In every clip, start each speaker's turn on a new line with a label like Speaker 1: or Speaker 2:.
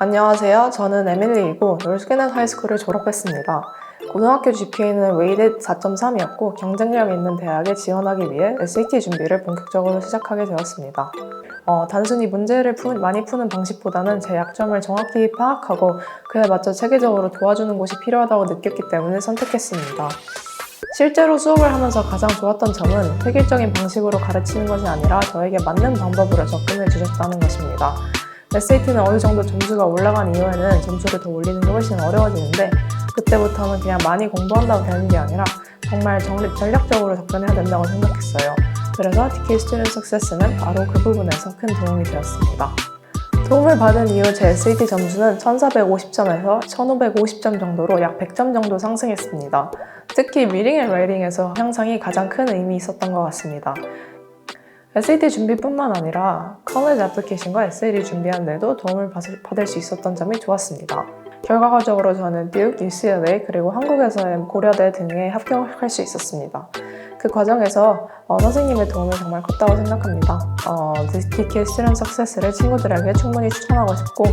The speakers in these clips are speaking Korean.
Speaker 1: 안녕하세요. 저는 에밀리이고 롤스케넷 하이스쿨을 졸업했습니다. 고등학교 GPA는 웨이댓 4.3이었고 경쟁력 있는 대학에 지원하기 위해 SAT 준비를 본격적으로 시작하게 되었습니다. 단순히 문제를 많이 푸는 방식보다는 제 약점을 정확히 파악하고 그에 맞춰 체계적으로 도와주는 곳이 필요하다고 느꼈기 때문에 선택했습니다. 실제로 수업을 하면서 가장 좋았던 점은 획일적인 방식으로 가르치는 것이 아니라 저에게 맞는 방법으로 접근해 주셨다는 것입니다. SAT는 어느 정도 점수가 올라간 이후에는 점수를 더 올리는 게 훨씬 어려워지는데 그때부터는 그냥 많이 공부한다고 되는 게 아니라 정말 전략적으로 접근해야 된다고 생각했어요. 그래서 DK Student Success는 바로 그 부분에서 큰 도움이 되었습니다. 도움을 받은 이후 제 SAT 점수는 1450점에서 1550점 정도로 약 100점 정도 상승했습니다. 특히 리딩 앤 라이팅에서 향상이 가장 큰 의미 있었던 것 같습니다. SAT 준비뿐만 아니라 college application과 SAT 준비하는 데도 도움을 받을 수 있었던 점이 좋았습니다. 결과적으로 저는 듀크, UCLA 그리고 한국에서의 고려대 등에 합격할 수 있었습니다. 그 과정에서 선생님의 도움이 정말 컸다고 생각합니다. DK Student Success를 친구들에게 충분히 추천하고 싶고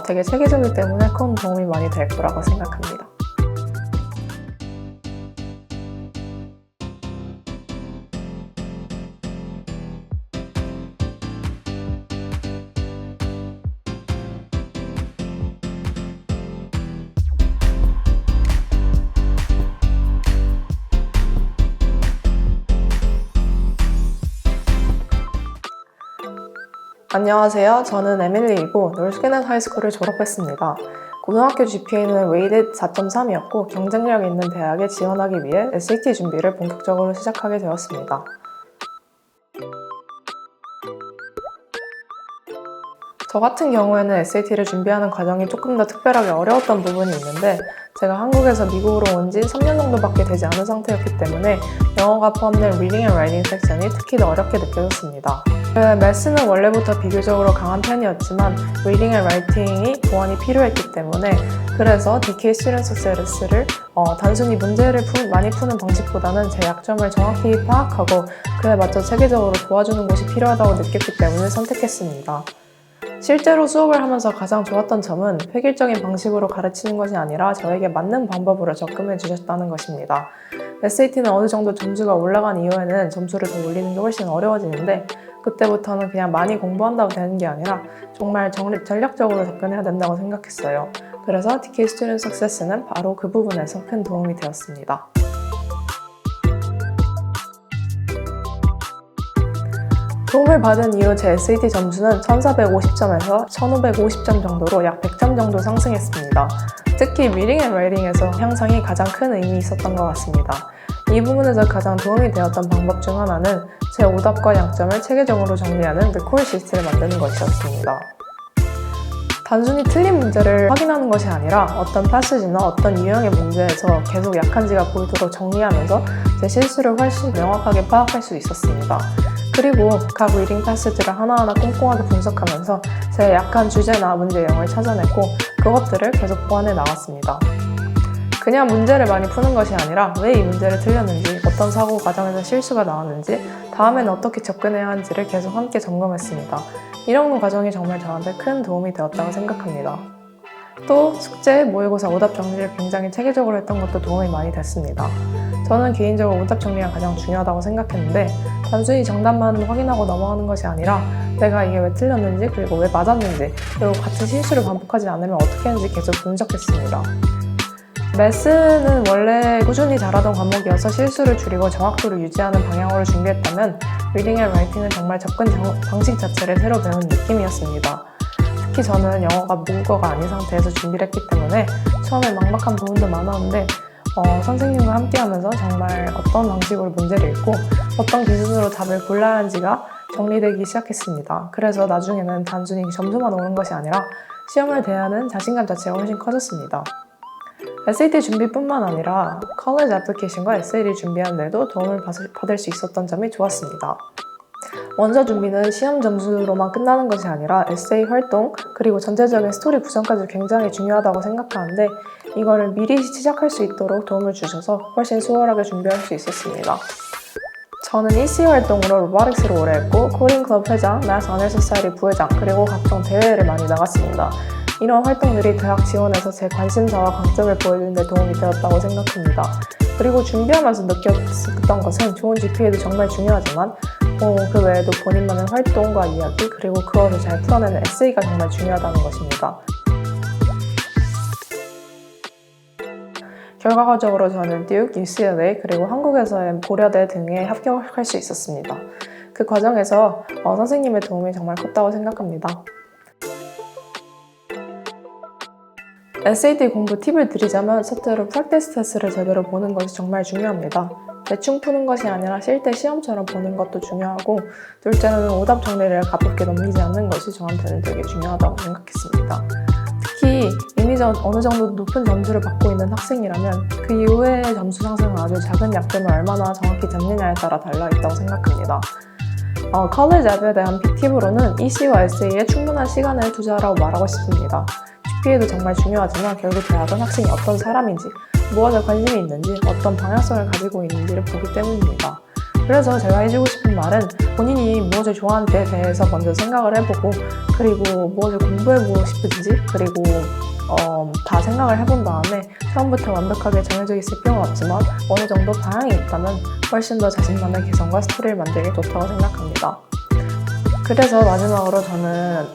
Speaker 1: 되게 체계적이기 때문에 큰 도움이 많이 될 거라고 생각합니다. 안녕하세요. 저는 에밀리이고 롤스케넷 하이스쿨을 졸업했습니다. 고등학교 GPA는 웨이댓 4.3이었고 경쟁력 있는 대학에 지원하기 위해 SAT 준비를 본격적으로 시작하게 되었습니다. 저 같은 경우에는 SAT를 준비하는 과정이 조금 더 특별하게 어려웠던 부분이 있는데 제가 한국에서 미국으로 온 지 3년 정도밖에 되지 않은 상태였기 때문에 영어가 포함된 리딩 앤 라이팅 섹션이 특히 더 어렵게 느껴졌습니다. 매스는 원래부터 비교적으로 강한 편이었지만 리딩 앤 라이팅이 보완이 필요했기 때문에 그래서 DK Student Success를 단순히 문제를 많이 푸는 방식보다는 제 약점을 정확히 파악하고 그에 맞춰 체계적으로 도와주는 곳이 필요하다고 느꼈기 때문에 선택했습니다. 실제로 수업을 하면서 가장 좋았던 점은 획일적인 방식으로 가르치는 것이 아니라 저에게 맞는 방법으로 접근해 주셨다는 것입니다. SAT는 어느 정도 점수가 올라간 이후에는 점수를 더 올리는 게 훨씬 어려워지는데 그때부터는 그냥 많이 공부한다고 되는 게 아니라 정말 전략적으로 접근해야 된다고 생각했어요. 그래서 DK Student Success는 바로 그 부분에서 큰 도움이 되었습니다. 도움을 받은 이후 제 SAT 점수는 1450점에서 1550점 정도로 약 100점 정도 상승했습니다. 특히 리딩 앤 라이팅에서 향상이 가장 큰 의미 있었던 것 같습니다. 이 부분에서 가장 도움이 되었던 방법 중 하나는 제 오답과 양점을 체계적으로 정리하는 리콜 시트를 만드는 것이었습니다. 단순히 틀린 문제를 확인하는 것이 아니라 어떤 패시지나 어떤 유형의 문제에서 계속 약한지가 보이도록 정리하면서 제 실수를 훨씬 명확하게 파악할 수 있었습니다. 그리고 각 리딩 패시지를 하나하나 꼼꼼하게 분석하면서 제 약한 주제나 문제 유형을 찾아냈고 그것들을 계속 보완해 나갔습니다. 그냥 문제를 많이 푸는 것이 아니라 왜 이 문제를 틀렸는지, 어떤 사고 과정에서 실수가 나왔는지, 다음에는 어떻게 접근해야 하는지를 계속 함께 점검했습니다. 이런 과정이 정말 저한테 큰 도움이 되었다고 생각합니다. 또 숙제, 모의고사, 오답 정리를 굉장히 체계적으로 했던 것도 도움이 많이 됐습니다. 저는 개인적으로 오답 정리가 가장 중요하다고 생각했는데 단순히 정답만 확인하고 넘어가는 것이 아니라 내가 이게 왜 틀렸는지 그리고 왜 맞았는지 그리고 같은 실수를 반복하지 않으면 어떻게 하는지 계속 분석했습니다. 매스는 원래 꾸준히 잘하던 과목이어서 실수를 줄이고 정확도를 유지하는 방향으로 준비했다면 리딩 앤 라이팅은 정말 접근 방식 자체를 새로 배운 느낌이었습니다. 특히 저는 영어가 모국어가 아닌 상태에서 준비를 했기 때문에 처음에 막막한 부분도 많았는데 선생님과 함께하면서 정말 어떤 방식으로 문제를 읽고 어떤 기준으로 답을 골라야 하는지가 정리되기 시작했습니다. 그래서 나중에는 단순히 점수만 오는 것이 아니라 시험을 대하는 자신감 자체가 훨씬 커졌습니다. SAT 준비뿐만 아니라 college application과 SAT 준비하는 데도 도움을 받을 수 있었던 점이 좋았습니다. 원서 준비는 시험 점수로만 끝나는 것이 아니라 에세이 활동 그리고 전체적인 스토리 구성까지 굉장히 중요하다고 생각하는데 이거를 미리 시작할 수 있도록 도움을 주셔서 훨씬 수월하게 준비할 수 있었습니다. 저는 EC 활동으로 로보틱스를 오래 했고 코딩 클럽 회장, Math Honor Society 부회장 그리고 각종 대회를 많이 나갔습니다. 이런 활동들이 대학 지원에서 제 관심사와 강점을 보여주는 데 도움이 되었다고 생각합니다. 그리고 준비하면서 느꼈던 것은 좋은 GPA도 정말 중요하지만 그 외에도 본인만의 활동과 이야기 그리고 그것을 잘 풀어내는 에세이가 정말 중요하다는 것입니다. 결과적으로 저는 듀크, UCLA 그리고 한국에서의 고려대 등에 합격할 수 있었습니다. 그 과정에서 선생님의 도움이 정말 컸다고 생각합니다. SAT 공부 팁을 드리자면 첫째로 프랙티스 테스트를 제대로 보는 것이 정말 중요합니다. 대충 푸는 것이 아니라 실제 시험처럼 보는 것도 중요하고 둘째는 오답 정리를 가볍게 넘기지 않는 것이 저한테는 되게 중요하다고 생각했습니다. 특히 이미 어느 정도 높은 점수를 받고 있는 학생이라면 그 이후의 점수 상승은 아주 작은 약점을 얼마나 정확히 잡느냐에 따라 달라있다고 생각합니다. 컬리지 앱에 대한 팁으로는 EC와 에세이에 충분한 시간을 투자하라고 말하고 싶습니다. GPA도 정말 중요하지만 결국 대학은 학생이 어떤 사람인지, 무엇에 관심이 있는지, 어떤 방향성을 가지고 있는지를 보기 때문입니다. 그래서 제가 해주고 싶은 말은 본인이 무엇을 좋아하는지에 대해서 먼저 생각을 해보고 그리고 무엇을 공부해보고 싶은지 그리고 다 생각을 해본 다음에 처음부터 완벽하게 정해져 있을 필요는 없지만 어느 정도 방향이 있다면 훨씬 더 자신만의 개성과 스토리를 만들기 좋다고 생각합니다. 그래서 마지막으로 저는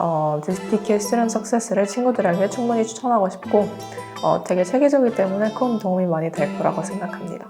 Speaker 1: DK Student Success를 친구들에게 충분히 추천하고 싶고 되게 체계적이기 때문에 큰 도움이 많이 될 거라고 생각합니다.